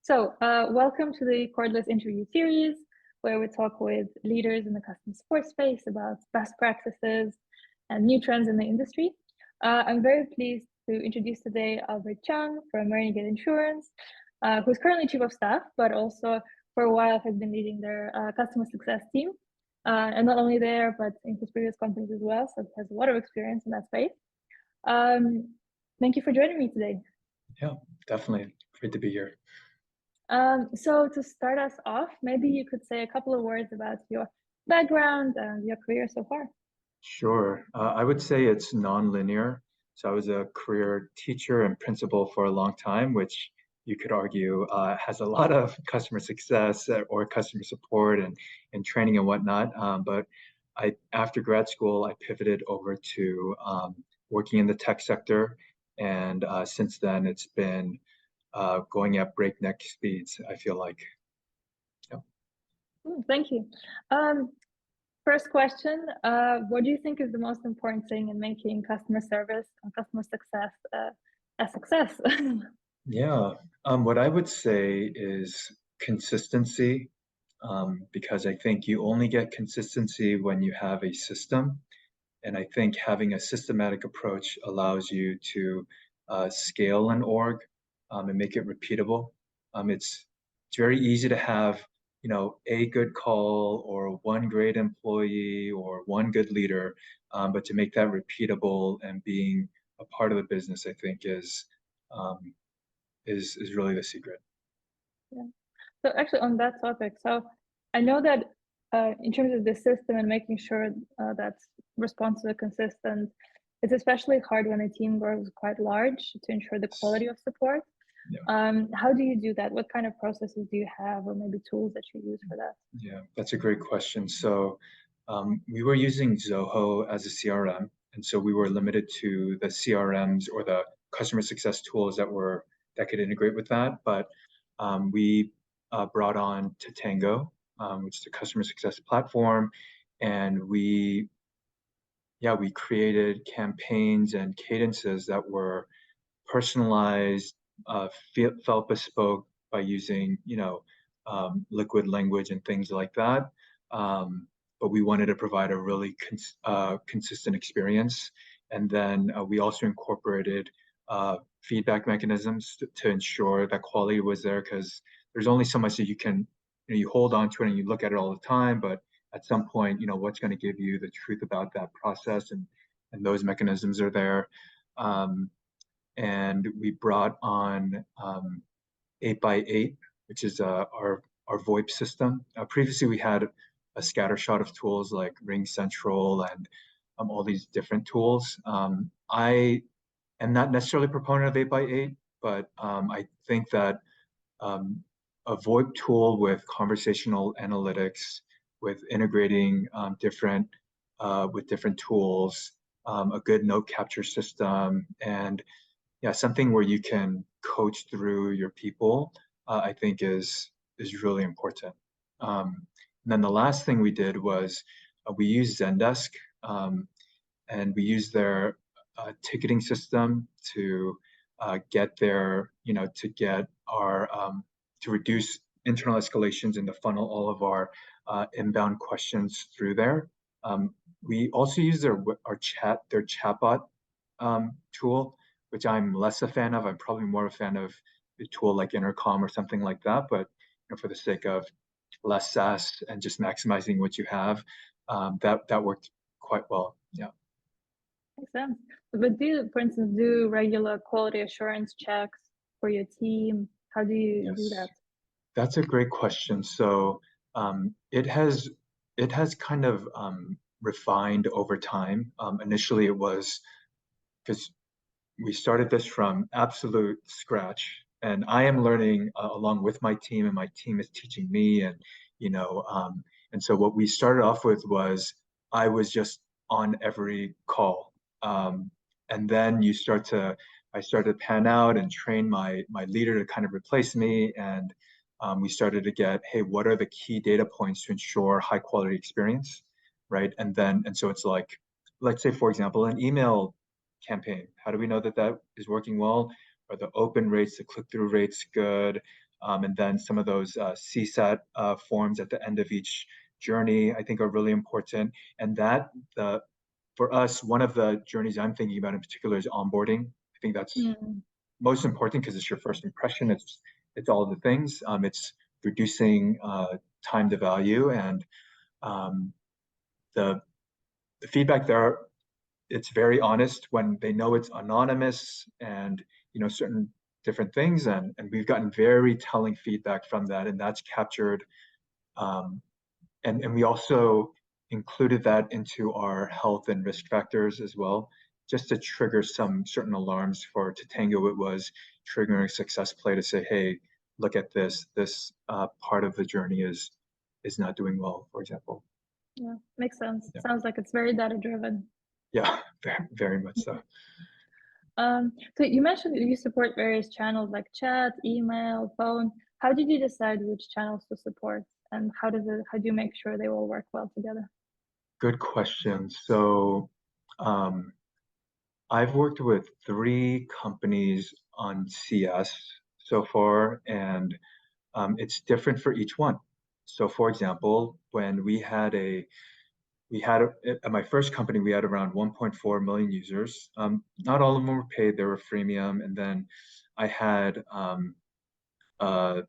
Welcome to the Cordless interview series, where we talk with leaders in the customer support space about best practices and new trends in the industry. I'm very pleased to introduce today Albert Chun from Renegade Insurance, who's currently Chief of Staff, but also for a while has been leading their customer success team. And not only there, but in his previous companies as well, so he has a lot of experience in that space. Thank you for joining me today. Yeah, definitely. Great to be here. So to start us off, maybe you could say a couple of words about your background and your career so far. Sure. I would say it's non-linear. So I was a career teacher and principal for a long time, which you could argue has a lot of customer success or customer support and training and whatnot. But after grad school, I pivoted over to working in the tech sector. And since then, it's been going at breakneck speeds, I feel like. Yeah. Thank you. First question, what do you think is the most important thing in making customer service and customer success a success? Yeah, what I would say is consistency, because I think you only get consistency when you have a system. And I think having a systematic approach allows you to scale an org and make it repeatable. It's very easy to have, a good call or one great employee or one good leader, but to make that repeatable and being a part of the business, I think um, is really the secret. Yeah. So actually on that topic, so I know that in terms of the system and making sure that's responsive and consistent, it's especially hard when a team grows quite large to ensure the quality of support. Yeah. How do you do that? What kind of processes do you have, or maybe tools that you use for that? Yeah, that's a great question. So we were using Zoho as a CRM, and so we were limited to the CRMs or the customer success tools that could integrate with that. But we brought on Tatango, which is a customer success platform, and we created campaigns and cadences that were personalized, felt bespoke by using, liquid language and things like that. But we wanted to provide a really consistent experience. And then we also incorporated feedback mechanisms to ensure that quality was there, because there's only so much that you can, you hold on to it and you look at it all the time, but at some point, what's going to give you the truth about that process, and those mechanisms are there. And we brought on 8x8, which is our VoIP system. Previously, we had a scattershot of tools like Ring Central and all these different tools. I am not necessarily a proponent of 8x8, but I think that a VoIP tool with conversational analytics, with integrating different tools, a good note capture system, and something where you can coach through your people, I think is really important. And then the last thing we did was we used Zendesk, and we used their ticketing system to get their, to get our, to reduce internal escalations and to funnel all of our inbound questions through there. We also use their chatbot tool, which I'm less a fan of. I'm probably more a fan of a tool like Intercom or something like that. But for the sake of less SaaS and just maximizing what you have, that worked quite well. Yeah. Makes sense. But do you, for instance, do regular quality assurance checks for your team? How do you do that? That's a great question. So it has kind of refined over time. Initially, it was because we started this from absolute scratch, and I am learning along with my team, and my team is teaching me, and and so what we started off with was I was just on every call, and then I started to pan out and train my leader to kind of replace me, and we started to get, hey, what are the key data points to ensure high quality experience, right? And so it's like, let's say, for example, an email campaign. How do we know that is working well? Are the open rates, the click-through rates good? And then some of those CSAT forms at the end of each journey, I think are really important. And for us, one of the journeys I'm thinking about in particular is onboarding. I think that's Mm. most important because it's your first impression. It's all of the things. It's reducing time to value, and um, the feedback there, it's very honest when they know it's anonymous, and certain different things, and we've gotten very telling feedback from that, and that's captured. um, and we also included that into our health and risk factors as well, just to trigger some certain alarms. For Tatango, it was triggering a success play to say, hey, look at this part of the journey is not doing well, for example. Yeah, makes sense. Yeah, Sounds like it's very data driven. yeah, very much so. So you mentioned that you support various channels like chat, email, phone. How did you decide which channels to support, and how do you make sure they all work well together? Good question. So um, I've worked with 3 companies on CS so far, and it's different for each one. So, for example, when at my first company, we had around 1.4 million users. Not all of them were paid; they were freemium. And then I had uh,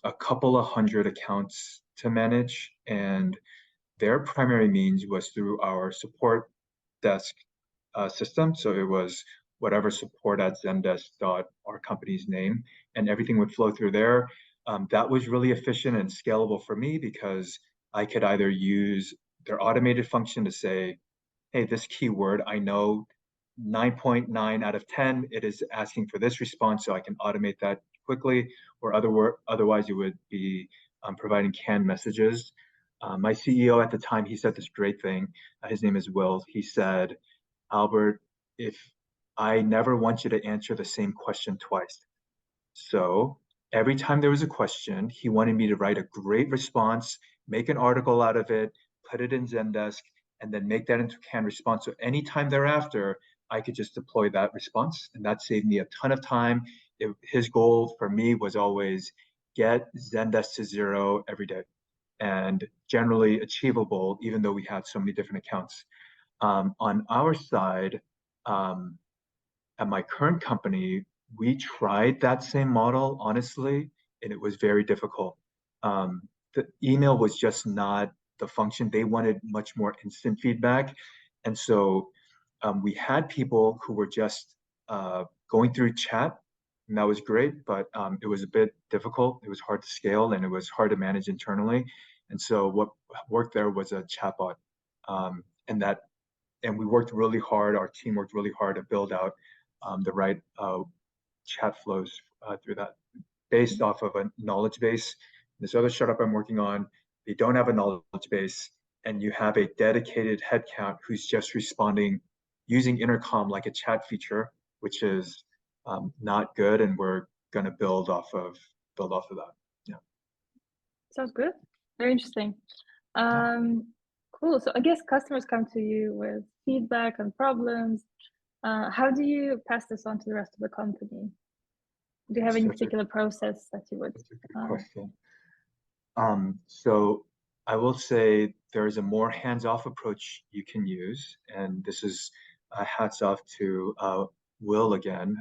a couple of hundred accounts to manage, and their primary means was through our support desk system. So it was whatever support at Zendesk dot our company's name, and everything would flow through there. That was really efficient and scalable for me because I could either use their automated function to say, hey, this keyword, I know 9.9 out of 10, it is asking for this response, so I can automate that quickly, or otherwise it would be providing canned messages. My CEO at the time, he said this great thing. His name is Will. He said, Albert, if I never want you to answer the same question twice. So every time there was a question, he wanted me to write a great response, make an article out of it, put it in Zendesk, and then make that into a canned response. So anytime thereafter, I could just deploy that response. And that saved me a ton of time. His goal for me was always get Zendesk to 0 every day, and generally achievable, even though we had so many different accounts. On our side, um, at my current company, we tried that same model, honestly, and it was very difficult. The email was just not the function. They wanted much more instant feedback. And so we had people who were just going through chat, and that was great, but it was a bit difficult. It was hard to scale, and it was hard to manage internally. And so what worked there was a chatbot. And that and we worked really hard. Our team worked really hard to build out the right chat flows through that, based off of a knowledge base. This other startup I'm working on, they don't have a knowledge base, and you have a dedicated headcount who's just responding using intercom like a chat feature, which is not good, and we're going to build off of that. Yeah. Sounds good. Very interesting. Yeah. Cool. So I guess customers come to you with feedback and problems. How do you pass this on to the rest of the company? Do you have any Such a particular process that you would? such a good question. So I will say there is a more hands-off approach you can use, and this is hats off to Will again.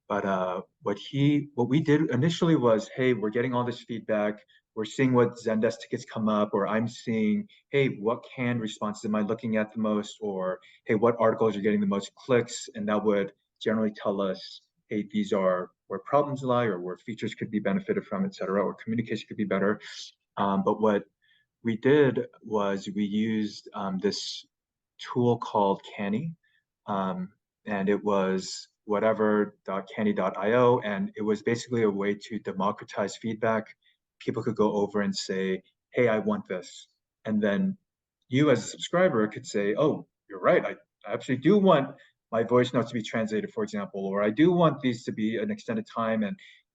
But what we did initially was, hey, we're getting all this feedback. We're seeing what Zendesk tickets come up, or I'm seeing, hey, what canned responses am I looking at the most, or hey, what articles are getting the most clicks, and that would generally tell us, hey, these are where problems lie, or where features could be benefited from, et cetera, or communication could be better. But what we did was we used this tool called Canny, um, and it was whatever.canny.io, and it was basically a way to democratize feedback. People could go over and say, "Hey, I want this," and then you, as a subscriber, could say, "Oh, you're right. I actually do want my voice notes to be translated, for example, or I do want these to be an extended time,"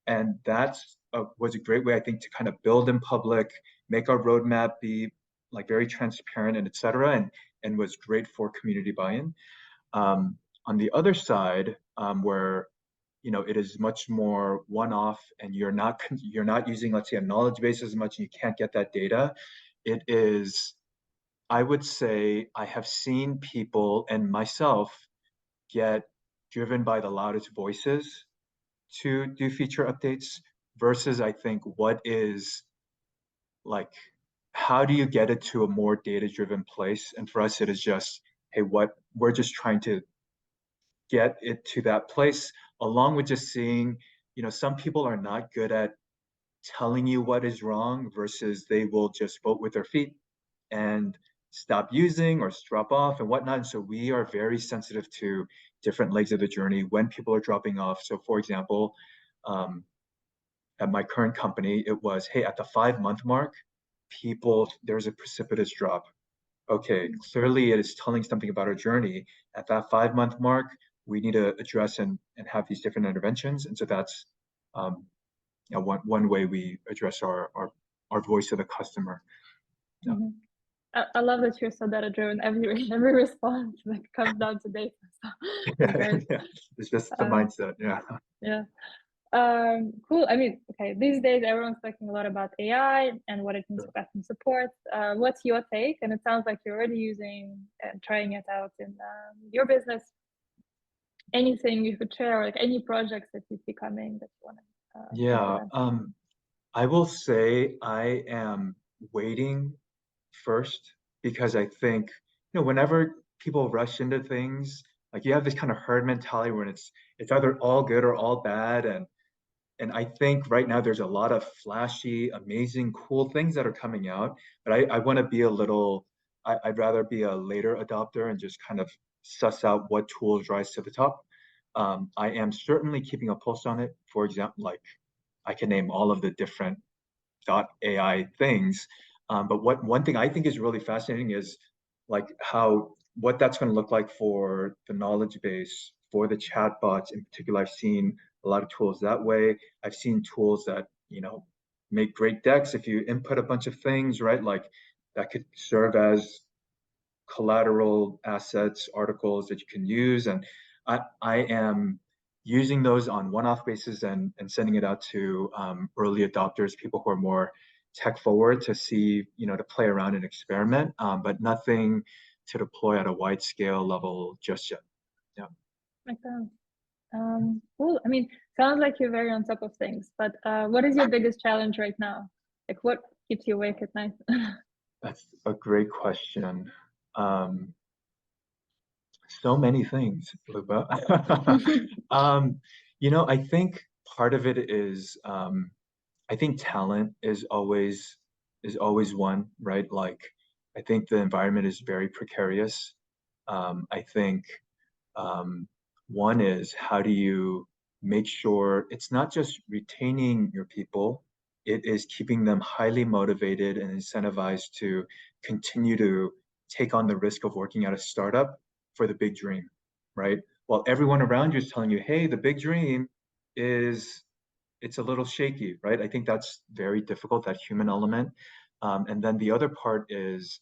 and that's was a great way, I think, to kind of build in public, make our roadmap be like very transparent and et cetera, and was great for community buy-in. On the other side, where it is much more one-off, and you're not using, let's say, a knowledge base as much, and you can't get that data. It is, I would say, I have seen people and myself get driven by the loudest voices to do feature updates versus, I think, what is like, how do you get it to a more data-driven place? And for us, it is just, hey, what we're just trying to get it to that place, along with just seeing, some people are not good at telling you what is wrong versus they will just vote with their feet and stop using or drop off and whatnot. And so we are very sensitive to different legs of the journey when people are dropping off. So for example, um, at my current company, it was, hey, at the 5 month mark, there's a precipitous drop. Okay, clearly it is telling something about our journey. At that 5 month mark, we need to address and have these different interventions. And so that's um, one way we address our voice to the customer. Yeah. Mm-hmm. I love that you're so data-driven. Every response like comes down to data. So it's great. Yeah. It's just the mindset. Yeah. Yeah. Cool. I mean, okay, these days everyone's talking a lot about AI and what it means for customer support. What's your take? And it sounds like you're already using and trying it out in your business. Anything you could share, or like any projects that you see coming that you want to Yeah. implement? I will say I am waiting first because I think, whenever people rush into things, like you have this kind of herd mentality when it's either all good or all bad. And I think right now there's a lot of flashy, amazing, cool things that are coming out. But I want to be I'd rather be a later adopter and just kind of suss out what tools rise to the top. I am certainly keeping a pulse on it. For example, like I can name all of the different AI things. But one thing I think is really fascinating is like what that's going to look like for the knowledge base, for the chatbots in particular. I've seen a lot of tools that way. I've seen tools that, make great decks if you input a bunch of things, right? Like that could serve as collateral assets, articles that you can use. And I am using those on one-off basis and sending it out to early adopters, people who are more tech forward to see, to play around and experiment, but nothing to deploy at a wide scale level just yet. Yeah. Makes sense. Cool. I mean, sounds like you're very on top of things, but what is your biggest challenge right now? Like what keeps you awake at night? That's a great question. So many things, Luba. I think part of it is I think talent is always one, right? Like I think the environment is very precarious. I think one is, how do you make sure it's not just retaining your people, it is keeping them highly motivated and incentivized to continue to take on the risk of working at a startup for the big dream, right? While everyone around you is telling you, hey, the big dream is, it's a little shaky, right? I think that's very difficult, that human element. And then the other part is,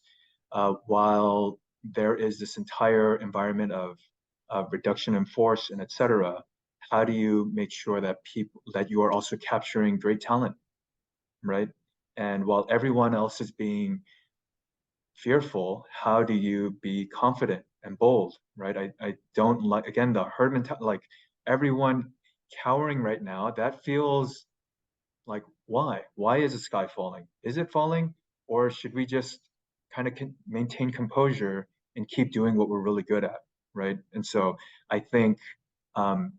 while there is this entire environment of reduction in force and et cetera, how do you make sure that you are also capturing great talent, right? And while everyone else is being fearful, how do you be confident and bold, right? I don't like, again, the herd mentality, like everyone cowering right now. That feels like, why? Why is the sky falling? Is it falling? Or should we just kind of maintain composure and keep doing what we're really good at, right? And so I think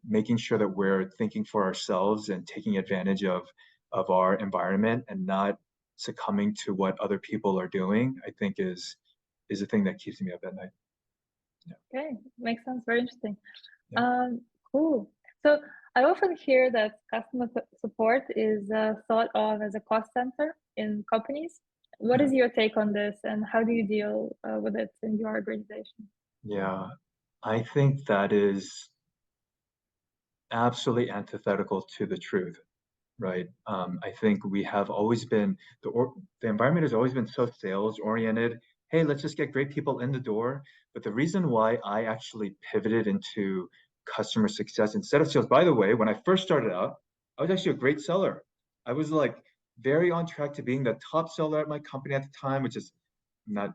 making sure that we're thinking for ourselves and taking advantage of our environment and not succumbing to what other people are doing, I think is the thing that keeps me up at night. Yeah. Okay, makes sense. Very interesting. Yeah. Cool. So I often hear that customer support is thought of as a cost center in companies. What Yeah. is your take on this, and how do you deal with it in your organization? Yeah. I think that is absolutely antithetical to the truth, right? I think we have always been, the environment has always been so sales oriented. Hey, let's just get great people in the door. But the reason why I actually pivoted into customer success instead of sales. By the way, when I first started out, I was actually a great seller. I was like very on track to being the top seller at my company at the time, which is not,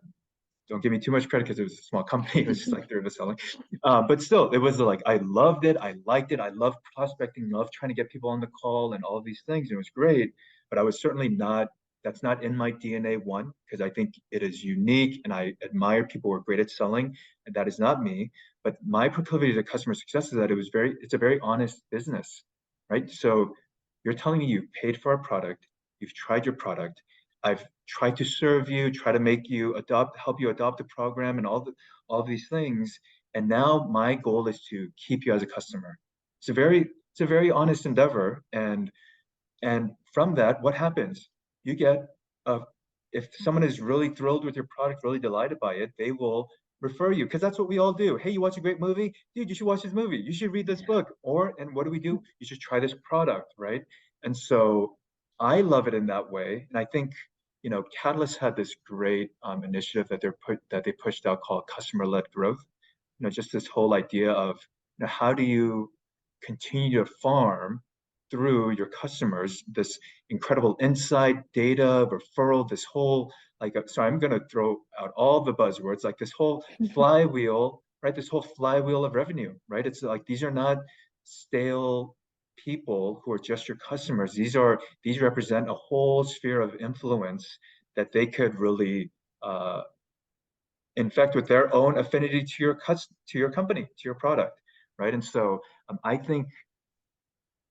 don't give me too much credit because it was a small company. It was just like third of selling. But still, it was like, I loved it. I liked it. I loved prospecting, loved trying to get people on the call and all of these things. And it was great. But I was certainly not, that's not in my DNA, one, because I think it is unique and I admire people who are great at selling. And that is not me. But my proclivity to customer success is that it's a very honest business, right? So you're telling me you've paid for our product, you've tried your product, I've tried to serve you, try to make you help you adopt the program and all these things. And now my goal is to keep you as a customer. It's a very honest endeavor. And from that, what happens? You get if someone is really thrilled with your product, really delighted by it, they will refer you, because that's what we all do. Hey, you watch a great movie? Dude, you should watch this movie. You should read this book. And what do? You should try this product, right? And so I love it in that way. And I think, Catalyst had this great initiative that they pushed out called customer-led growth. Just this whole idea of, how do you continue to farm through your customers this incredible insight, data, referral, this whole, so I'm going to throw out all the buzzwords, like this whole flywheel, right? This whole flywheel of revenue, right? It's like, these are not stale people who are just your customers. These represent a whole sphere of influence that they could really infect with their own affinity to your company, to your product, right? And so I think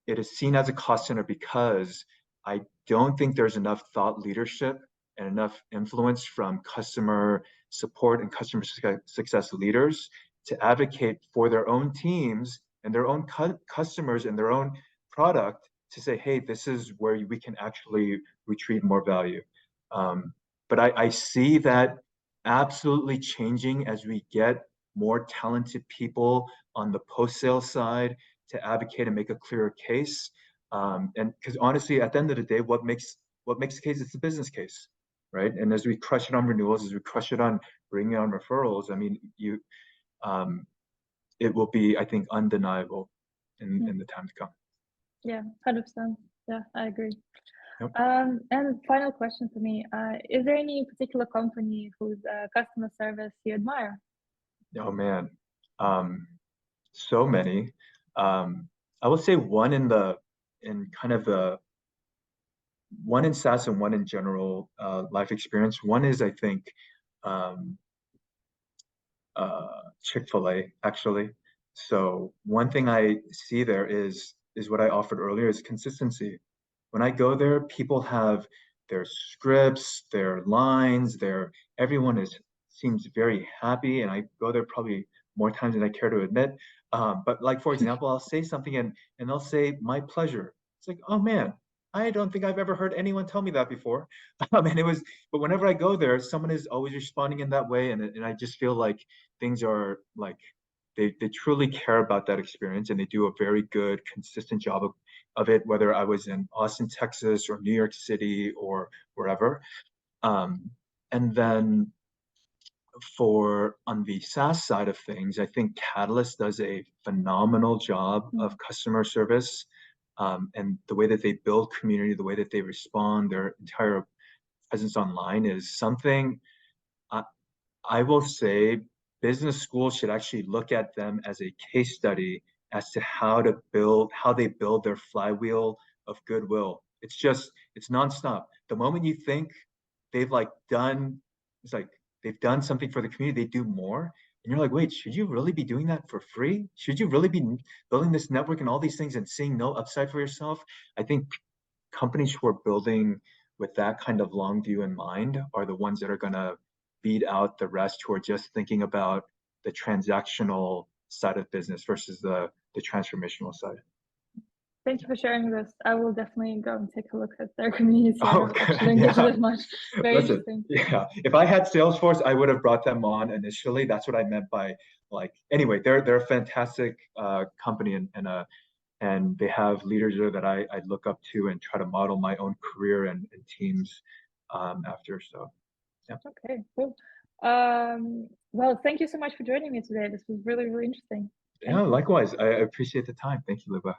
it is seen as a cost center because I don't think there's enough thought leadership and enough influence from customer support and customer success leaders to advocate for their own teams and their own customers and their own product to say, hey, this is where we can actually retrieve more value. But I see that absolutely changing as we get more talented people on the post-sale side to advocate and make a clearer case. And because honestly, at the end of the day, what makes the case? It's the business case, right? And as we crush it on renewals, as we crush it on bringing on referrals, I mean, it will be, I think, undeniable in the time to come. Yeah, 100%. Yeah, I agree. Yep. And final question for me, is there any particular company whose customer service you admire? Oh man, so many. I will say one in SaaS and one in general life experience. One is, I think, Chick-fil-A, actually. So one thing I see there is what I offered earlier, is consistency. When I go there, people have their scripts, their lines, everyone seems very happy, and I go there probably more times than I care to admit. But like, for example, I'll say something and they'll say, my pleasure. It's like, oh man, I don't think I've ever heard anyone tell me that before. But whenever I go there, someone is always responding in that way. And I just feel like things are like, they truly care about that experience, and they do a very good, consistent job of it, whether I was in Austin, Texas, or New York City, or wherever. And then on the SaaS side of things, I think Catalyst does a phenomenal job of customer service, and the way that they build community, the way that they respond, their entire presence online is something I will say business schools should actually look at them as a case study as to how they build their flywheel of goodwill. It's nonstop. The moment you think they've done something for the community, they do more. And you're like, wait, should you really be doing that for free? Should you really be building this network and all these things and seeing no upside for yourself? I think companies who are building with that kind of long view in mind are the ones that are going to beat out the rest who are just thinking about the transactional side of business versus the transformational side. Thank you for sharing this. I will definitely go and take a look at their community. Oh, I actually engaged with much. Very interesting. Yeah. If I had Salesforce, I would have brought them on initially. That's what I meant by anyway, they're a fantastic company, and they have leaders there that I look up to and try to model my own career and teams after. So yeah. Okay, cool. Well, thank you so much for joining me today. This was really, really interesting. Yeah, likewise. I appreciate the time. Thank you, Liba.